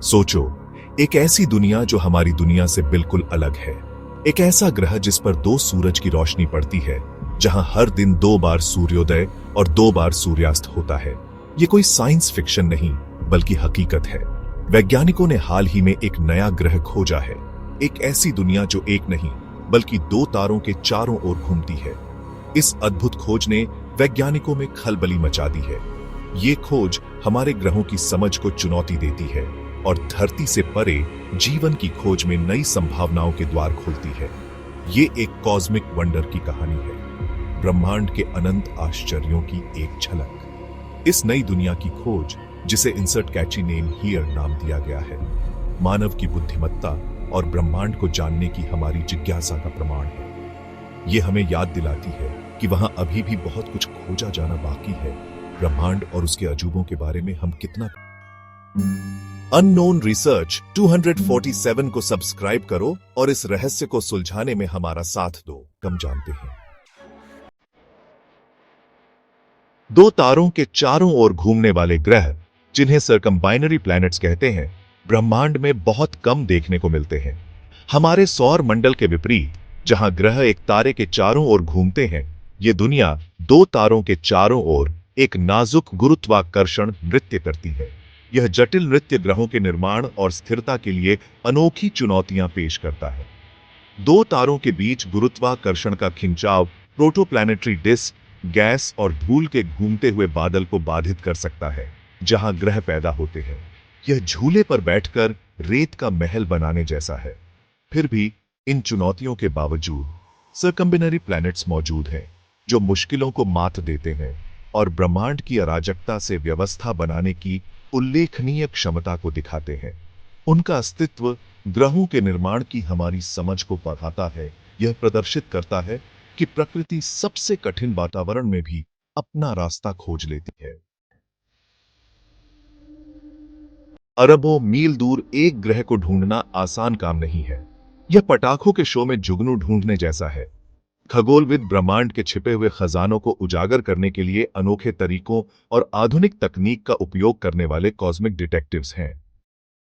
सोचो, एक ऐसी दुनिया जो हमारी दुनिया से बिल्कुल अलग है। एक ऐसा ग्रह जिस पर 2 सूरज की रोशनी पड़ती है, जहां हर दिन 2 बार सूर्योदय और 2 बार सूर्यास्त होता है। ये कोई साइंस फिक्शन नहीं, बल्कि हकीकत है। वैज्ञानिकों ने हाल ही में एक नया ग्रह खोजा है। एक ऐसी दुनिया जो एक नहीं, बल्कि 2 तारों के चारों ओर घूमती है। इस अद्भुत खोज ने वैज्ञानिकों में खलबली मचा दी है। ये खोज हमारे ग्रहों की समझ को चुनौती देती है और धरती से परे जीवन की खोज में नई संभावनाओं के द्वार खोलती है। ये एक कॉस्मिक वंडर की कहानी है, ब्रह्मांड के अनंत आश्चर्यों की एक झलक। इस नई दुनिया की खोज, जिसे इंसर्ट कैची नेम हियर नाम दिया गया है, मानव की बुद्धिमत्ता और ब्रह्मांड को जानने की हमारी जिज्ञासा का प्रमाण है। ये हमें याद दिलाती है कि वहां अभी भी बहुत कुछ खोजा जाना बाकी है। ब्रह्मांड और उसके अजूबों के बारे में हम कितना। अननोन रिसर्च 247 को सब्सक्राइब करो और इस रहस्य को सुलझाने में हमारा साथ दो। हम जानते हैं, 2 तारों के चारों ओर घूमने वाले ग्रह, जिन्हें सर्कम्बाइनरी प्लैनेट्स कहते हैं, ब्रह्मांड में बहुत कम देखने को मिलते हैं। हमारे सौर मंडल के विपरीत, जहां ग्रह एक तारे के चारों ओर घूमते हैं, ये दुनिया 2 तारों के चारों ओर एक नाजुक गुरुत्वाकर्षण नृत्य करती है। यह जटिल नृत्य ग्रहों के निर्माण और स्थिरता के लिए अनोखी चुनौतियां पेश करता है। 2 तारों के बीच गुरुत्वाकर्षण का खिंचाव प्रोटोप्लैनेटरी डिस्क, गैस और धूल के घूमते हुए बादल को बाधित कर सकता है, जहां ग्रह पैदा होते हैं। यह झूले पर बैठकर रेत का महल बनाने जैसा है। फिर भी इन चुनौतियों के बावजूद सर्कम्बिनरी प्लैनेट्स मौजूद हैं, जो मुश्किलों को मात देते हैं और ब्रह्मांड की अराजकता से व्यवस्था बनाने की उल्लेखनीय क्षमता को दिखाते हैं। उनका अस्तित्व ग्रहों के निर्माण की हमारी समझ को बढ़ाता है। यह प्रदर्शित करता है कि प्रकृति सबसे कठिन वातावरण में भी अपना रास्ता खोज लेती है। अरबों मील दूर एक ग्रह को ढूंढना आसान काम नहीं है। यह पटाखों के शो में जुगनू ढूंढने जैसा है। खगोलविद ब्रह्मांड के छिपे हुए खजानों को उजागर करने के लिए अनोखे तरीकों और आधुनिक तकनीक का उपयोग करने वाले कॉस्मिक डिटेक्टिव्स हैं।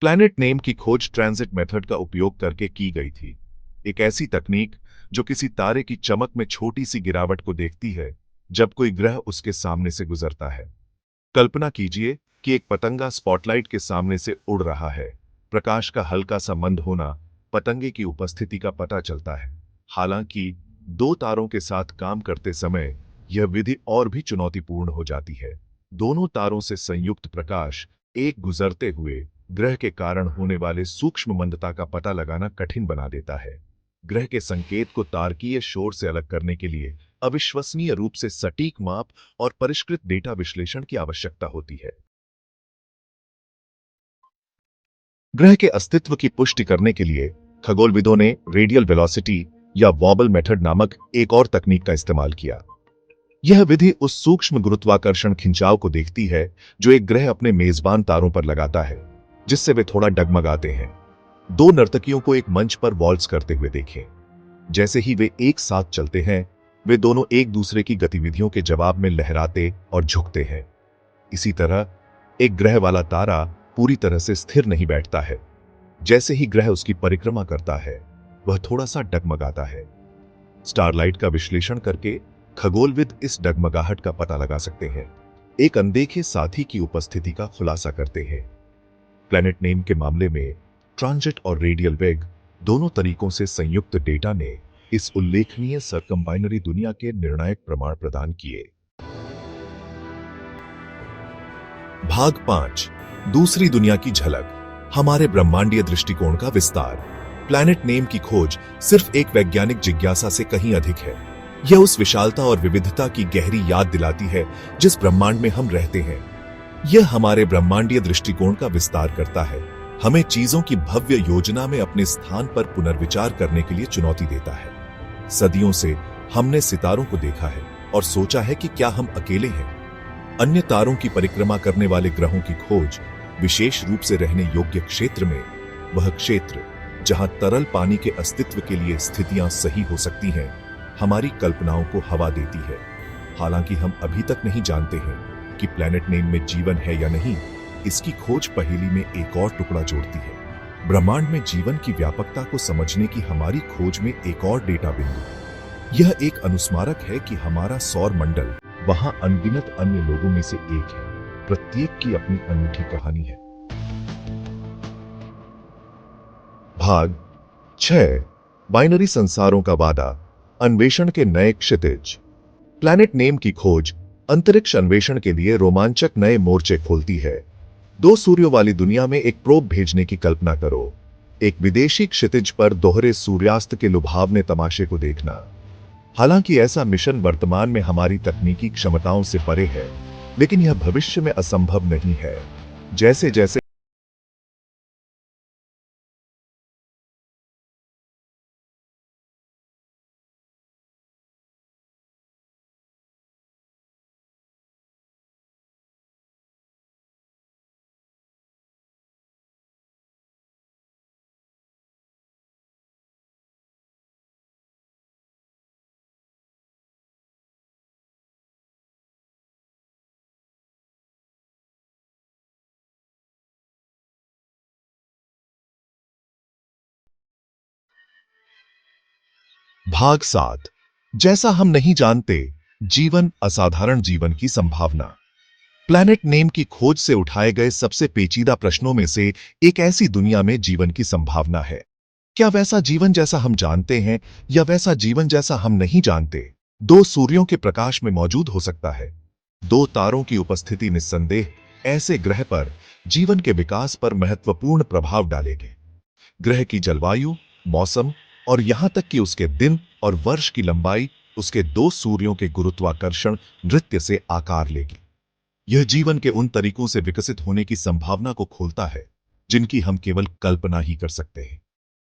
प्लैनेट नेम की खोज ट्रांजिट मेथड का उपयोग करके की गई थी, एक ऐसी तकनीक जो किसी तारे की चमक में छोटी सी गिरावट को देखती है जब कोई ग्रह उसके सामने से गुजरता है। कल्पना कीजिए कि एक पतंगा स्पॉटलाइट के सामने से उड़ रहा है। प्रकाश का हल्का सा मंद होना पतंगे की उपस्थिति का पता चलता है। हालांकि 2 तारों के साथ काम करते समय यह विधि और भी चुनौतीपूर्ण हो जाती है। दोनों तारों से संयुक्त प्रकाश एक गुजरते हुए ग्रह के कारण होने वाले सूक्ष्म मंदता का पता लगाना कठिन बना देता है। ग्रह के संकेत को तारकीय शोर से अलग करने के लिए अविश्वसनीय रूप से सटीक माप और परिष्कृत डेटा विश्लेषण की आवश्यकता होती है। ग्रह के अस्तित्व की पुष्टि करने के लिए खगोलविदों ने रेडियल वेलोसिटी या वॉबल मेथड नामक एक और तकनीक का इस्तेमाल किया। यह विधि उस सूक्ष्म गुरुत्वाकर्षण खिंचाव को देखती है जो एक ग्रह अपने मेजबान तारों पर लगाता है, जिससे वे थोड़ा डगमगाते हैं। 2 नर्तकियों को एक मंच पर वॉल्ट्स करते हुए देखें। जैसे ही वे एक साथ चलते हैं, वे दोनों एक दूसरे की गतिविधियों के जवाब में लहराते और झुकते हैं। इसी तरह एक ग्रह वाला तारा पूरी तरह से स्थिर नहीं बैठता है। जैसे ही ग्रह उसकी परिक्रमा करता है, वह थोड़ा सा डगमगाता है। स्टारलाइट का विश्लेषण करके खगोलविद इस डगमगाहट का पता लगा सकते हैं, एक अनदेखे साथी की उपस्थिति का खुलासा करते हैं। प्लैनेट नेम के मामले में ट्रांजिट और रेडियल वेग दोनों तरीकों से संयुक्त डेटा ने इस उल्लेखनीय सर्कम्बाइनरी दुनिया के निर्णायक प्रमाण प्रदान किए। भाग 5, दूसरी दुनिया की झलक, हमारे ब्रह्मांडीय दृष्टिकोण का विस्तार। प्लैनेट नेम की खोज सिर्फ एक वैज्ञानिक जिज्ञासा से कहीं अधिक है। यह उस विशालता और विविधता की गहरी याद दिलाती है जिस ब्रह्मांड में हम रहते हैं। यह हमारे ब्रह्मांडीय दृष्टिकोण का विस्तार करता है, हमें चीजों की भव्य योजना में अपने स्थान पर पुनर्विचार करने के लिए चुनौती देता है। सदियों से हमने सितारों को देखा है और सोचा है कि क्या हम अकेले हैं। अन्य तारों की परिक्रमा करने वाले ग्रहों की खोज, विशेष रूप से रहने योग्य क्षेत्र में, वह क्षेत्र जहां तरल पानी के अस्तित्व के लिए स्थितियां सही हो सकती हैं, हमारी कल्पनाओं को हवा देती है। हालांकि हम अभी तक नहीं जानते हैं कि प्लैनेट नेम में जीवन है या नहीं, इसकी खोज पहेली में एक और टुकड़ा जोड़ती है। ब्रह्मांड में जीवन की व्यापकता को समझने की हमारी खोज में एक और डेटा बिंदु। यह एक अनुस्मारक है कि हमारा सौर मंडल वहां अनगिनत अन्य लोगों में से एक है। प्रत्येक की अपनी अनूठी कहानी है। भाग 6, बाइनरी संसारों का वादा, अन्वेषण के नए क्षितिज। प्लैनेट नेम की खोज अंतरिक्ष अन्वेषण के लिए रोमांचक नए मोर्चे खोलती है। 2 सूर्यों वाली दुनिया में एक प्रोब भेजने की कल्पना करो। एक विदेशी क्षितिज पर दोहरे सूर्यास्त के लुभावने तमाशे को देखना। हालांकि ऐसा मिशन वर्तमान में हमारी तकनीकी क्षमताओं से परे है, लेकिन यह भविष्य में असंभव नहीं है। जैसे जैसे भाग 7, जैसा हम नहीं जानते, जीवन, असाधारण जीवन की संभावना। प्लैनेट नेम की खोज से उठाए गए सबसे पेचीदा प्रश्नों में से एक ऐसी दुनिया में जीवन की संभावना है। क्या वैसा जीवन जैसा हम जानते हैं या वैसा जीवन जैसा हम नहीं जानते, 2 सूर्यों के प्रकाश में मौजूद हो सकता है। 2 तारों की उपस्थिति निस्संदेह ऐसे ग्रह पर जीवन के विकास पर महत्वपूर्ण प्रभाव डालेगी। ग्रह की जलवायु, मौसम और यहां तक कि उसके दिन और वर्ष की लंबाई उसके 2 सूर्यों के गुरुत्वाकर्षण नृत्य से आकार लेगी। यह जीवन के उन तरीकों से विकसित होने की संभावना को खोलता है जिनकी हम केवल कल्पना ही कर सकते हैं।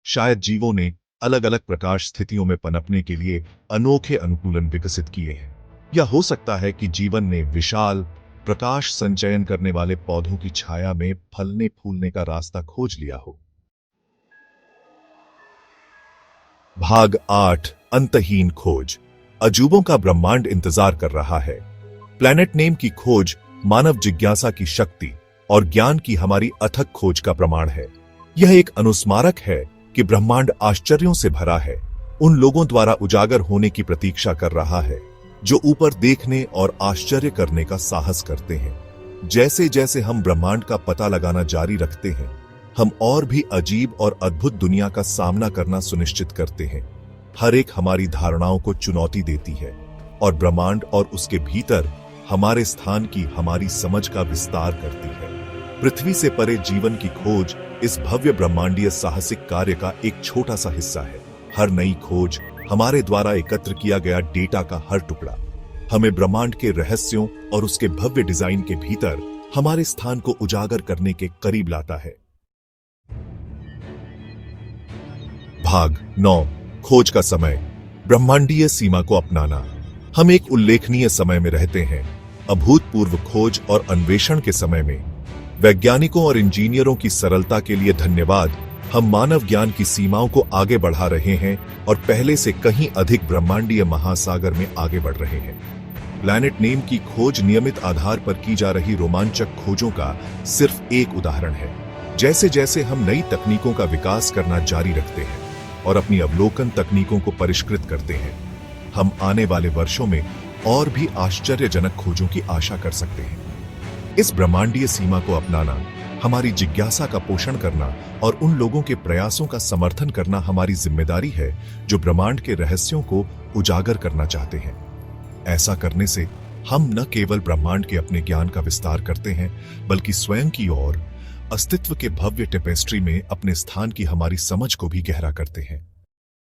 शायद जीवों ने अलग अलग प्रकाश स्थितियों में पनपने के लिए अनोखे अनुकूलन विकसित किए हैं। या हो सकता है कि जीवन ने विशाल प्रकाश संचयन करने वाले पौधों की छाया में फलने फूलने का रास्ता खोज लिया हो। भाग 8, अंतहीन खोज, अजूबों का ब्रह्मांड इंतजार कर रहा है। प्लैनेट नेम की खोज मानव जिज्ञासा की शक्ति और ज्ञान की हमारी अथक खोज का प्रमाण है। यह एक अनुस्मारक है कि ब्रह्मांड आश्चर्यों से भरा है, उन लोगों द्वारा उजागर होने की प्रतीक्षा कर रहा है जो ऊपर देखने और आश्चर्य करने का साहस करते हैं। जैसे जैसे हम ब्रह्मांड का पता लगाना जारी रखते हैं, हम और भी अजीब और अद्भुत दुनिया का सामना करना सुनिश्चित करते हैं। हर एक हमारी धारणाओं को चुनौती देती है और ब्रह्मांड और उसके भीतर हमारे स्थान की हमारी समझ का विस्तार करती है। पृथ्वी से परे जीवन की खोज इस भव्य ब्रह्मांडीय साहसिक कार्य का एक छोटा सा हिस्सा है। हर नई खोज, हमारे द्वारा एकत्र किया गया डेटा का हर टुकड़ा, हमें ब्रह्मांड के रहस्यों और उसके भव्य डिजाइन के भीतर हमारे स्थान को उजागर करने के करीब लाता है। भाग 9, खोज का समय, ब्रह्मांडीय सीमा को अपनाना। हम एक उल्लेखनीय समय में रहते हैं। अभूतपूर्व खोज और अन्वेषण के समय में वैज्ञानिकों और इंजीनियरों की सरलता के लिए धन्यवाद, हम मानव ज्ञान की सीमाओं को आगे बढ़ा रहे हैं और पहले से कहीं अधिक ब्रह्मांडीय महासागर में आगे बढ़ रहे हैं। प्लैनेट नेम की खोज नियमित आधार पर की जा रही रोमांचक खोजों का सिर्फ एक उदाहरण है। जैसे जैसे हम नई तकनीकों का विकास करना जारी रखते हैं और अपनी अवलोकन तकनीकों को परिष्कृत करते हैं, हम आने वाले वर्षों में और भी आश्चर्यजनक खोजों की आशा कर सकते हैं। इस ब्रह्मांडीय सीमा को अपनाना, हमारी जिज्ञासा का पोषण करना और उन लोगों के प्रयासों का समर्थन करना हमारी जिम्मेदारी है जो ब्रह्मांड के रहस्यों को उजागर करना चाहते हैं। ऐसा करने से हम न केवल ब्रह्मांड के अपने ज्ञान का विस्तार करते हैं, बल्कि स्वयं की ओर अस्तित्व के भव्य टेपेस्ट्री में अपने स्थान की हमारी समझ को भी गहरा करते हैं।